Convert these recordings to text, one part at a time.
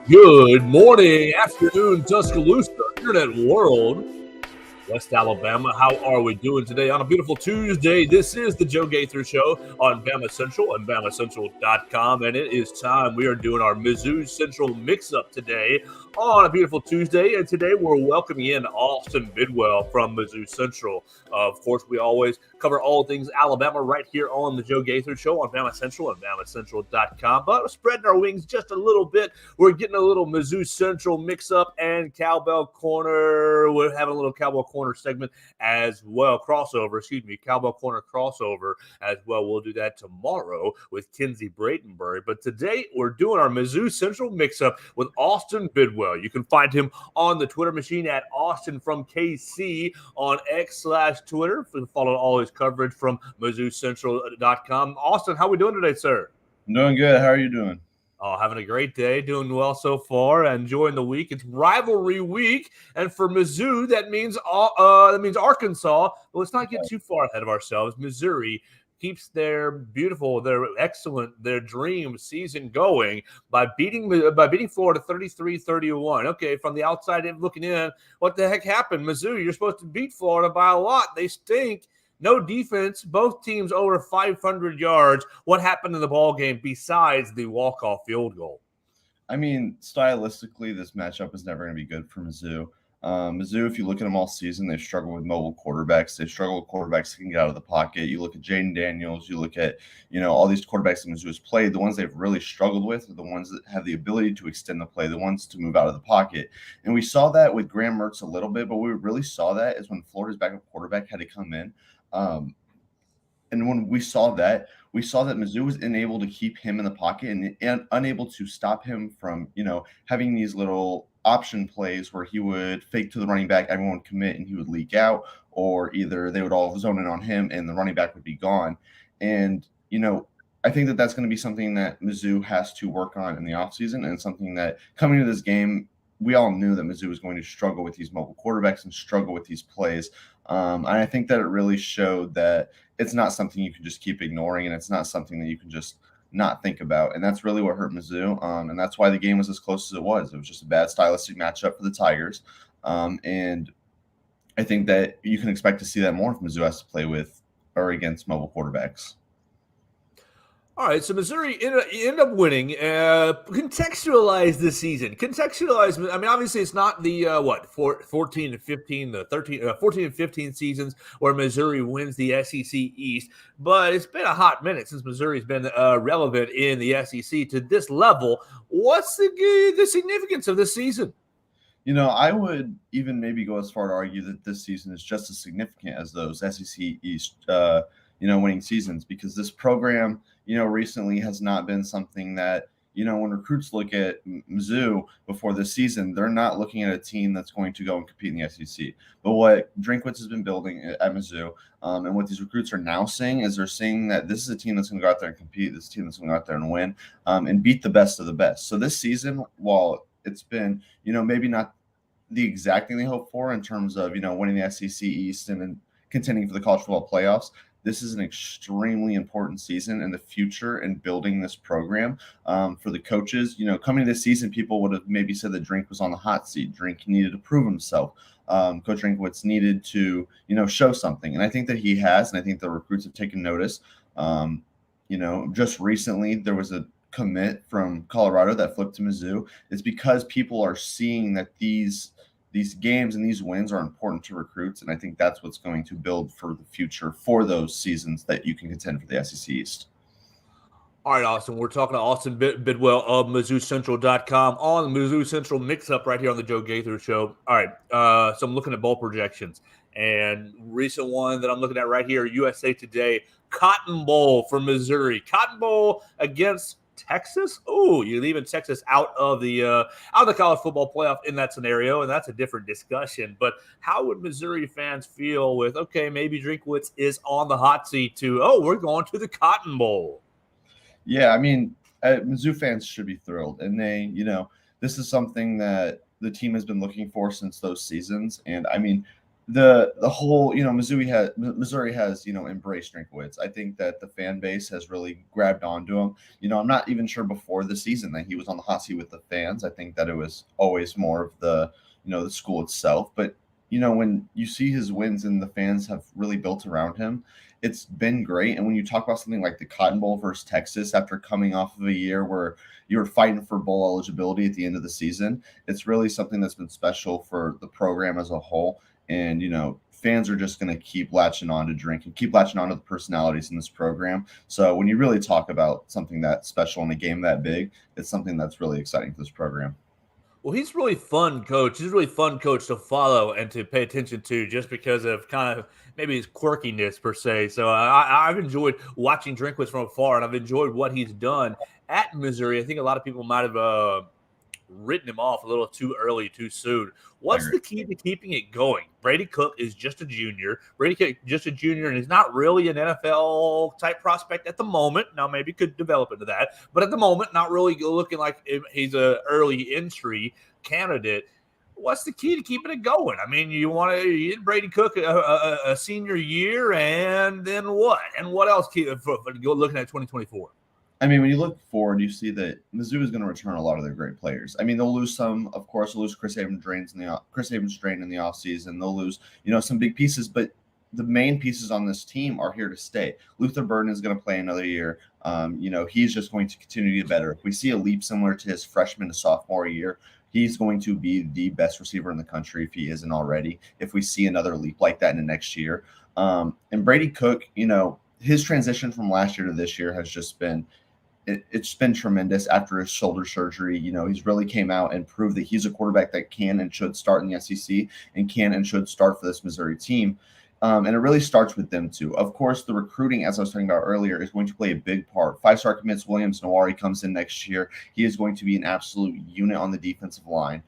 Good morning, afternoon, Tuscaloosa, Internet World, West Alabama. How are we doing today on a beautiful Tuesday? This is the Joe Gaither Show on BamaCentral and BamaCentral.com, and it is time. We are doing our MizzouCentral Mixup today on a beautiful Tuesday, and today we're welcoming in Austin Bidwell from MizzouCentral. Of course, we always cover all things Alabama right here on the Joe Gaither Show on BamaCentral and BamaCentral.com, but we're spreading our wings just a little bit. We're getting a little MizzouCentral Mix-Up and Cowbell Corner. We're having a little Cowbell Corner segment as well, Cowbell Corner crossover as well. We'll do that tomorrow with Kinsey Bradenbury, but today we're doing our MizzouCentral Mix-Up with Austin Bidwell. You can find him on the Twitter machine at Austin from KC on X/Twitter. Follow all his coverage from MizzouCentral.com. Austin, how are we doing today, sir? I'm doing good. How are you doing? Oh, having a great day, doing well so far, enjoying the week. It's rivalry week, and for Mizzou, that means Arkansas. But let's not get too far ahead of ourselves. Missouri keeps their excellent, their dream season going by beating Florida 33-31. Okay, from the outside in looking in, what the heck happened? Mizzou, you're supposed to beat Florida by a lot. They stink. No defense. Both teams over 500 yards. What happened in the ball game besides the walk-off field goal? I mean, stylistically, this matchup is never going to be good for Mizzou. Mizzou, if you look at them all season, they've struggled with mobile quarterbacks. They struggle with quarterbacks that can get out of the pocket. You look at Jaden Daniels. You look at, all these quarterbacks that Mizzou has played. The ones they've really struggled with are the ones that have the ability to extend the play, the ones to move out of the pocket. And we saw that with Graham Mertz a little bit, but we really saw that is when Florida's backup quarterback had to come in. And when we saw that Mizzou was unable to keep him in the pocket and unable to stop him from, having these little option plays where he would fake to the running back, everyone would commit, and he would leak out, or either they would all zone in on him and the running back would be gone. And, I think that that's going to be something that Mizzou has to work on in the offseason, and something that coming to this game, we all knew that Mizzou was going to struggle with these mobile quarterbacks and struggle with these plays. And I think that it really showed that it's not something you can just keep ignoring, and it's not something that you can just not think about. And that's really what hurt Mizzou. And that's why the game was as close as it was. It was just a bad stylistic matchup for the Tigers. And I think that you can expect to see that more if Mizzou has to play with or against mobile quarterbacks. All right, so Missouri end up winning. Contextualize this season. I mean, obviously it's not the 14 and 15, the 14 and 15 seasons where Missouri wins the SEC East, but it's been a hot minute since Missouri's been relevant in the SEC to this level. What's the significance of this season? I would even maybe go as far to argue that this season is just as significant as those SEC East winning seasons, because this program, recently has not been something that, when recruits look at Mizzou before this season, they're not looking at a team that's going to go and compete in the SEC. But what Drinkwitz has been building at Mizzou, and what these recruits are now saying is they're saying that this is a team that's going to go out there and compete, this team that's going to go out there and win, and beat the best of the best. So this season, while it's been, maybe not the exact thing they hoped for in terms of, winning the SEC East and then contending for the college football playoffs, this is an extremely important season in the future in building this program for the coaches. Coming to this season, people would have maybe said that Drink was on the hot seat. Drink needed to prove himself. Coach Drinkwitz needed to, show something. And I think that he has, and I think the recruits have taken notice. Just recently there was a commit from Colorado that flipped to Mizzou. It's because people are seeing that these games and these wins are important to recruits, and I think that's what's going to build for the future for those seasons that you can contend for the SEC East. All right, Austin, we're talking to Austin Bidwell of MizzouCentral.com on the MizzouCentral Mix-Up right here on the Joe Gaither Show. All right, so I'm looking at bowl projections, and recent one that I'm looking at right here, USA Today, Cotton Bowl for Missouri. Cotton Bowl against Texas? Oh, you're leaving Texas out of the college football playoff in that scenario, and that's a different discussion. But how would Missouri fans feel with, okay, maybe Drinkwitz is on the hot seat to, we're going to the Cotton Bowl? Yeah, I mean, Mizzou fans should be thrilled. And they, this is something that the team has been looking for since those seasons. And, I mean, the whole, Missouri has, embraced Drinkowitz. I think that the fan base has really grabbed onto him. I'm not even sure before the season that he was on the hot seat with the fans. I think that it was always more of the school itself. But when you see his wins and the fans have really built around him, it's been great. And when you talk about something like the Cotton Bowl versus Texas, after coming off of a year where you were fighting for bowl eligibility at the end of the season, it's really something that's been special for the program as a whole. And fans are just going to keep latching on to Drink and keep latching on to the personalities in this program. So when you really talk about something that special in a game that big, it's something that's really exciting for this program. Well, he's really fun coach. He's a really fun coach to follow and to pay attention to, just because of kind of maybe his quirkiness per se. So I've enjoyed watching Drinkwitz from afar, and I've enjoyed what he's done at Missouri. I think a lot of people might have written him off a little too early, too soon. What's the key to keeping it going? Brady Cook is just a junior. And he's not really an NFL type prospect at the moment. Now, maybe could develop into that, but at the moment, not really looking like he's an early entry candidate. What's the key to keeping it going? I mean, you want to get Brady Cook a senior year, and then what? And what else looking at 2024? I mean, when you look forward, you see that Mizzou is going to return a lot of their great players. I mean, they'll lose some, of course. They'll lose Chris Havens Drain in the offseason. They'll lose, some big pieces, but the main pieces on this team are here to stay. Luther Burden is going to play another year. He's just going to continue to get better. If we see a leap similar to his freshman to sophomore year, he's going to be the best receiver in the country if he isn't already. If we see another leap like that in the next year. And Brady Cook, his transition from last year to this year has just been – it's been tremendous after his shoulder surgery. He's really came out and proved that he's a quarterback that can and should start in the SEC and can and should start for this Missouri team. And it really starts with them too. Of course, the recruiting, as I was talking about earlier, is going to play a big part. 5-star commits Williams Nawari comes in next year. He is going to be an absolute unit on the defensive line.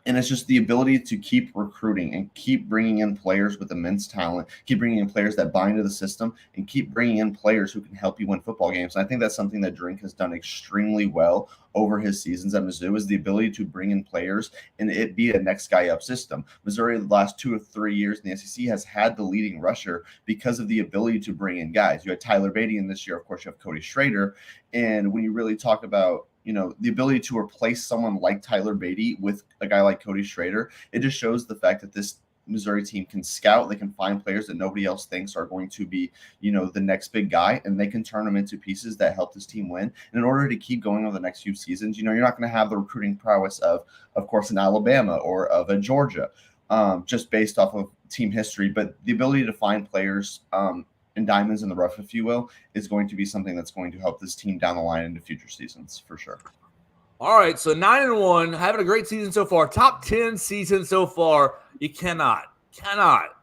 And it's just the ability to keep recruiting and keep bringing in players with immense talent, keep bringing in players that buy into the system, and keep bringing in players who can help you win football games. And I think that's something that Drink has done extremely well over his seasons at Mizzou, is the ability to bring in players and it be a next guy up system. Missouri, the last 2 or 3 years in the SEC, has had the leading rusher because of the ability to bring in guys. You had Tyler Beatty in this year. Of course, you have Cody Schrader. And when you really talk about the ability to replace someone like Tyler Beatty with a guy like Cody Schrader, it just shows the fact that this Missouri team can scout. They can find players that nobody else thinks are going to be, the next big guy, and they can turn them into pieces that help this team win. And in order to keep going over the next few seasons, you're not going to have the recruiting prowess of course, in Alabama or of a Georgia, just based off of team history. But the ability to find players, and diamonds in the rough, if you will, is going to be something that's going to help this team down the line into future seasons for sure. All right, so 9-1, having a great season so far, top 10 season so far. You cannot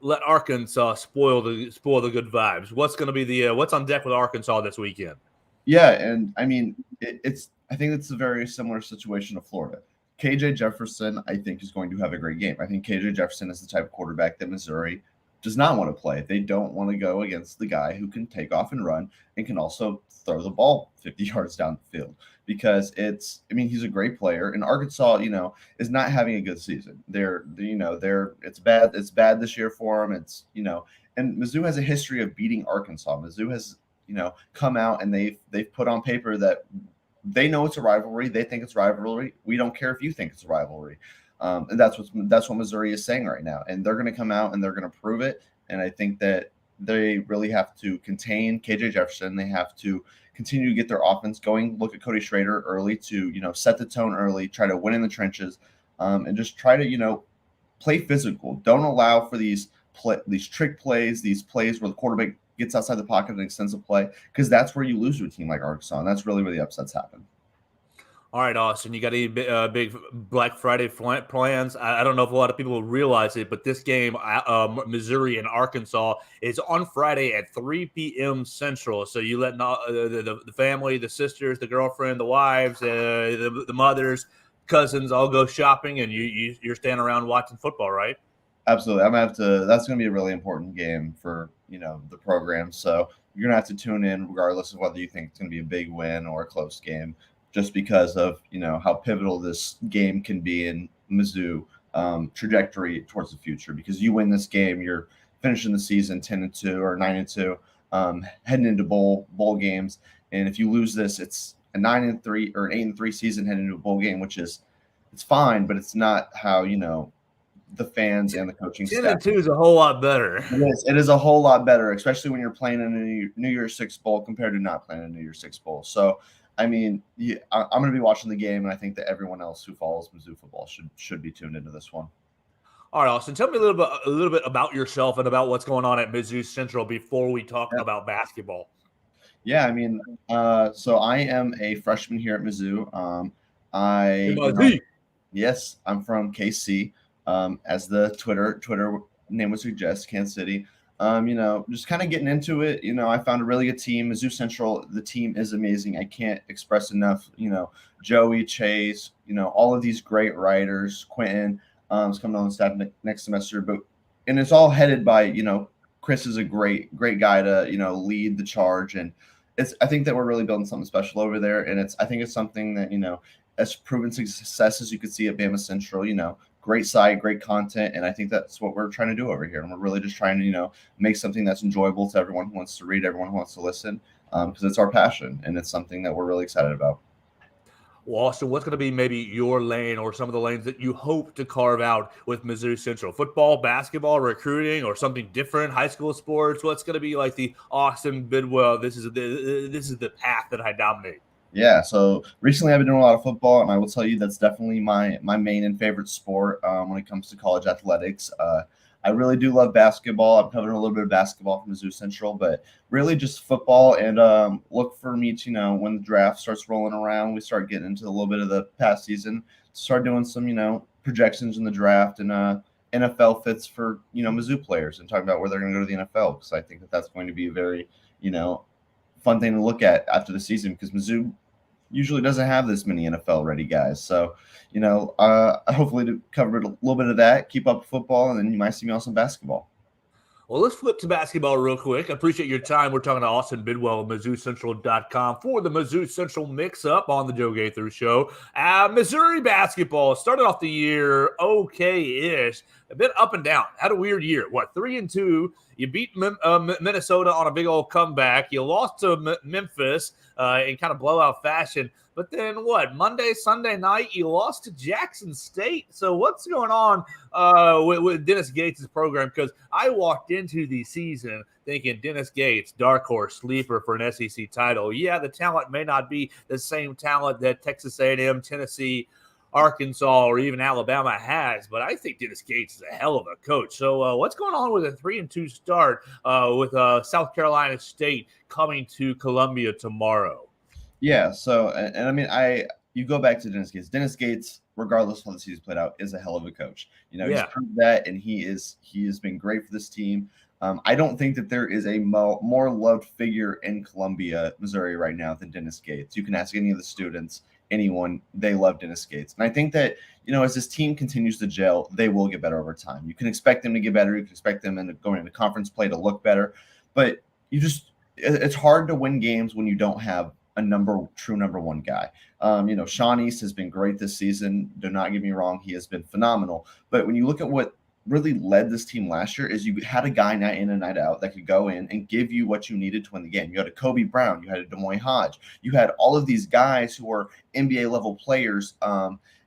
let Arkansas spoil the good vibes. What's going to be what's on deck with Arkansas this weekend? Yeah, and I mean, I think it's a very similar situation to Florida. KJ Jefferson, I think, is going to have a great game. I think KJ Jefferson is the type of quarterback that Missouri does not want to play. They don't want to go against the guy who can take off and run and can also throw the ball 50 yards down the field, because he's a great player, and Arkansas, is not having a good season. It's bad this year for them. And Mizzou has a history of beating Arkansas. Mizzou has, come out and they've put on paper that they know it's a rivalry. They think it's a rivalry. We don't care if you think it's a rivalry. And that's what Missouri is saying right now. And they're going to come out and they're going to prove it. And I think that they really have to contain KJ Jefferson. They have to continue to get their offense going. Look at Cody Schrader early to, set the tone early, try to win in the trenches, and just try to, play physical. Don't allow for these trick plays, these plays where the quarterback gets outside the pocket and extends the play, because that's where you lose to a team like Arkansas. And that's really where the upsets happen. All right, Austin, you got any big Black Friday plans? I don't know if a lot of people will realize it, but this game, Missouri and Arkansas, is on Friday at 3 p.m. Central. So you let the family, the sisters, the girlfriend, the wives, the mothers, cousins all go shopping, and you're standing around watching football, right? Absolutely. That's going to be a really important game for, the program. So you're going to have to tune in regardless of whether you think it's going to be a big win or a close game, just because of, how pivotal this game can be in Mizzou trajectory towards the future. Because you win this game, you're finishing the season 10-2 or 9-2, heading into bowl games. And if you lose this, it's a 9-3 or an 8-3 season heading into a bowl game, which is it's fine, but it's not how the fans and the coaching 10 staff. and 2 is a whole lot better. It is a whole lot better, especially when you're playing in a New Year's Six bowl compared to not playing in a New Year's Six bowl. So, I mean, I'm going to be watching the game, and I think that everyone else who follows Mizzou football should be tuned into this one. All right, Austin, tell me a little bit about yourself and about what's going on at MizzouCentral before we talk about basketball. Yeah, I mean, so I am a freshman here at Mizzou. Yes, I'm from KC. As the Twitter name would suggest, Kansas City. Just kind of getting into it. I found a really good team. MizzouCentral, the team is amazing. I can't express enough. Joey, Chase, all of these great writers. Quentin is coming on the staff next semester, and it's all headed by Chris is a great guy to lead the charge, and I think that we're really building something special over there, and I think it's something that as proven success as you could see at BamaCentral. Great site, great content, and I think that's what we're trying to do over here. And we're really just trying to, make something that's enjoyable to everyone who wants to read, everyone who wants to listen, because it's our passion, and it's something that we're really excited about. Well, Austin, what's going to be maybe your lane or some of the lanes that you hope to carve out with MizzouCentral? Football, basketball, recruiting, or something different? High school sports? What's going to be like the Austin Bidwell? This is the path that I dominate. Yeah, so recently I've been doing a lot of football, and I will tell you that's definitely my main and favorite sport when it comes to college athletics. I really do love basketball. I'm covering a little bit of basketball from MizzouCentral, but really just football. And look for me to, when the draft starts rolling around, we start getting into a little bit of the past season, start doing some, projections in the draft and NFL fits for, Mizzou players and talking about where they're going to go to the NFL, because I think that that's going to be a very, fun thing to look at after the season, because Mizzou usually doesn't have this many NFL ready guys. So, hopefully to cover a little bit of that, keep up with football, and then you might see me on some basketball. Well, let's flip to basketball real quick. I appreciate your time. We're talking to Austin Bidwell of MizzouCentral.com for the MizzouCentral Mix-Up on the Joe Gaither Show. Missouri basketball started off the year okay-ish, a bit up and down. Had a weird year. 3-2. You beat Minnesota on a big old comeback. You lost to Memphis in kind of blowout fashion. But then Monday, Sunday night, you lost to Jaxon State. So what's going on with Dennis Gates' program? Because I walked into the season thinking Dennis Gates, dark horse, sleeper for an SEC title. Yeah, the talent may not be the same talent that Texas A&M, Tennessee, Arkansas, or even Alabama has, but I think Dennis Gates is a hell of a coach. So what's going on with a 3-2 start with South Carolina State coming to Columbia tomorrow? Yeah, so, and I mean, you go back to Dennis Gates. Dennis Gates, regardless of how the season played out, is a hell of a coach. He's proved that, and he has been great for this team. I don't think that there is a more loved figure in Columbia, Missouri right now than Dennis Gates. You can ask any of the students, anyone, they love Dennis Gates. And I think that, as this team continues to gel, they will get better over time. You can expect them to get better. You can expect them going into conference play to look better. But it's hard to win games when you don't have a true number one guy. Sean East has been great this season. Do not get me wrong. He has been phenomenal. But when you look at what really led this team last year, is you had a guy night in and night out that could go in and give you what you needed to win the game. You had a Kobe Brown, you had a Demoy Hodge, you had all of these guys who were NBA level players,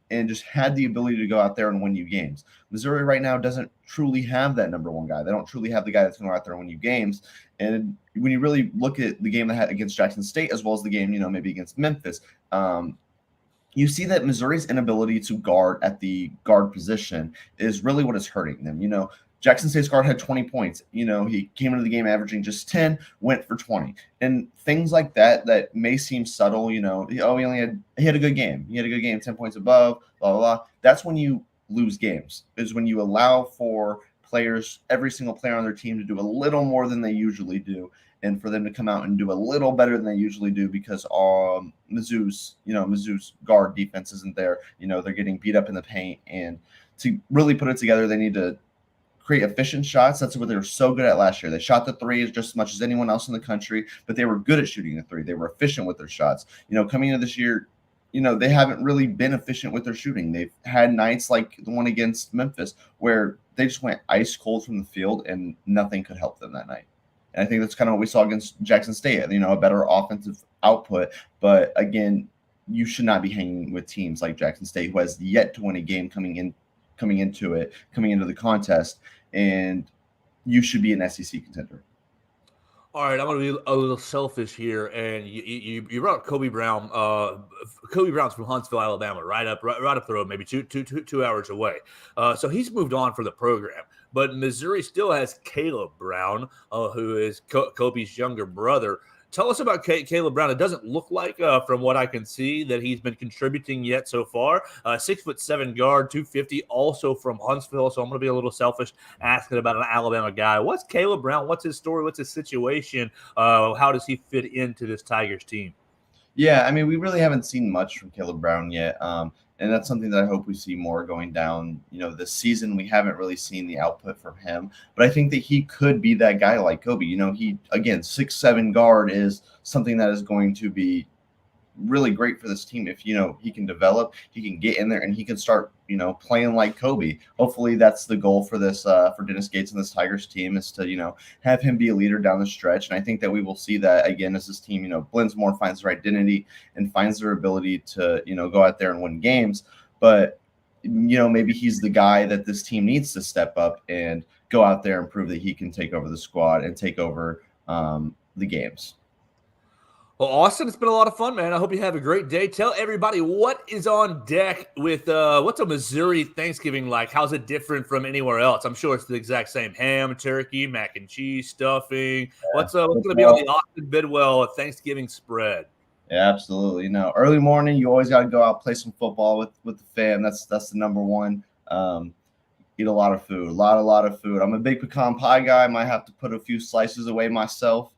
and just had the ability to go out there and win you games. Missouri right now doesn't truly have that number one guy. They don't truly have the guy that's going to go out there and win you games. And when you really look at the game they had against Jaxon State, as well as the game, maybe against Memphis, you see that Missouri's inability to guard at the guard position is really what is hurting them. Jaxon State's guard had 20 points. He came into the game averaging just 10, went for 20. And things like that may seem subtle, he had a good game. He had a good game, 10 points above, blah, blah, blah. That's when you lose games, is when you allow for players, every single player on their team, to do a little more than they usually do, and for them to come out and do a little better than they usually do, because Mizzou's guard defense isn't there. They're getting beat up in the paint, and to really put it together, they need to create efficient shots. That's what they were so good at last year. They shot the three just as much as anyone else in the country, but they were good at shooting the three. They were efficient with their shots. Coming into this year, they haven't really been efficient with their shooting. They've had nights like the one against Memphis where they just went ice cold from the field and nothing could help them that night. And I think that's kind of what we saw against Jaxon State, a better offensive output. But again, you should not be hanging with teams like Jaxon State, who has yet to win a game coming into the contest, and you should be an SEC contender. All right, I'm going to be a little selfish here, and you brought up Kobe Brown. Kobe Brown's from Huntsville, Alabama, right up the road, maybe two hours away. So he's moved on from the program, but Missouri still has Caleb Brown, who is Kobe's younger brother. Tell us about Caleb Brown. It doesn't look like, from what I can see, that he's been contributing yet so far. 6'7" guard, 250, also from Huntsville. So I'm going to be a little selfish asking about an Alabama guy. What's Caleb Brown? What's his story? What's his situation? How does he fit into this Tigers team? Yeah, I mean, we really haven't seen much from Caleb Brown yet. And that's something that I hope we see more going down, this season. We haven't really seen the output from him, but I think that he could be that guy like Kobe. He, again, 6'7" guard is something that is going to be really great for this team. If, he can develop, he can get in there and he can start, playing like Kobe. Hopefully that's the goal for this, for Dennis Gates and this Tigers team, is to, have him be a leader down the stretch. And I think that we will see that again as this team, blends more, finds their identity and finds their ability to, go out there and win games. But, maybe he's the guy that this team needs to step up and go out there and prove that he can take over the squad and take over the games. Well, Austin, it's been a lot of fun, man. I hope you have a great day. Tell everybody what is on deck with what's a Missouri Thanksgiving like? How's it different from anywhere else? I'm sure it's the exact same: ham, turkey, mac and cheese, stuffing. What's going to be on the Austin Bidwell Thanksgiving spread? Yeah, absolutely. Early morning, you always got to go out, play some football with the fam. That's the number one. Eat a lot of food, a lot of food. I'm a big pecan pie guy. I might have to put a few slices away myself.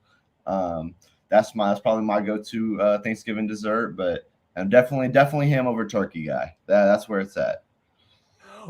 That's probably my go-to Thanksgiving dessert, but I'm definitely ham over turkey guy. That's where it's at.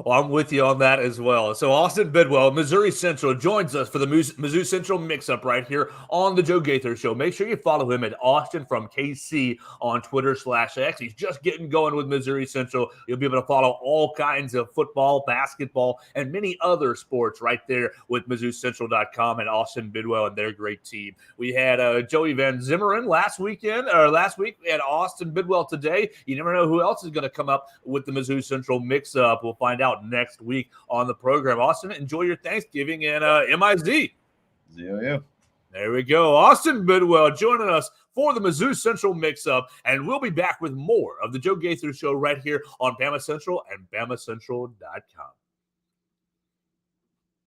Well, I'm with you on that as well. So Austin Bidwell, Missouri Central, joins us for the MizzouCentral Mixup right here on the Joe Gaither Show. Make sure you follow him at Austin from KC on Twitter/X. He's just getting going with Missouri Central. You'll be able to follow all kinds of football, basketball, and many other sports right there with MizzouCentral.com and Austin Bidwell and their great team. We had Joey Van Zimmeren last week. We had Austin Bidwell today. You never know who else is going to come up with the MizzouCentral Mix-Up. We'll find out next week on the program. Austin, enjoy your Thanksgiving and MIZ. ZOU. There we go. Austin Bidwell joining us for the MizzouCentral Mix-Up, and we'll be back with more of the Joe Gaither Show right here on BamaCentral and BamaCentral.com.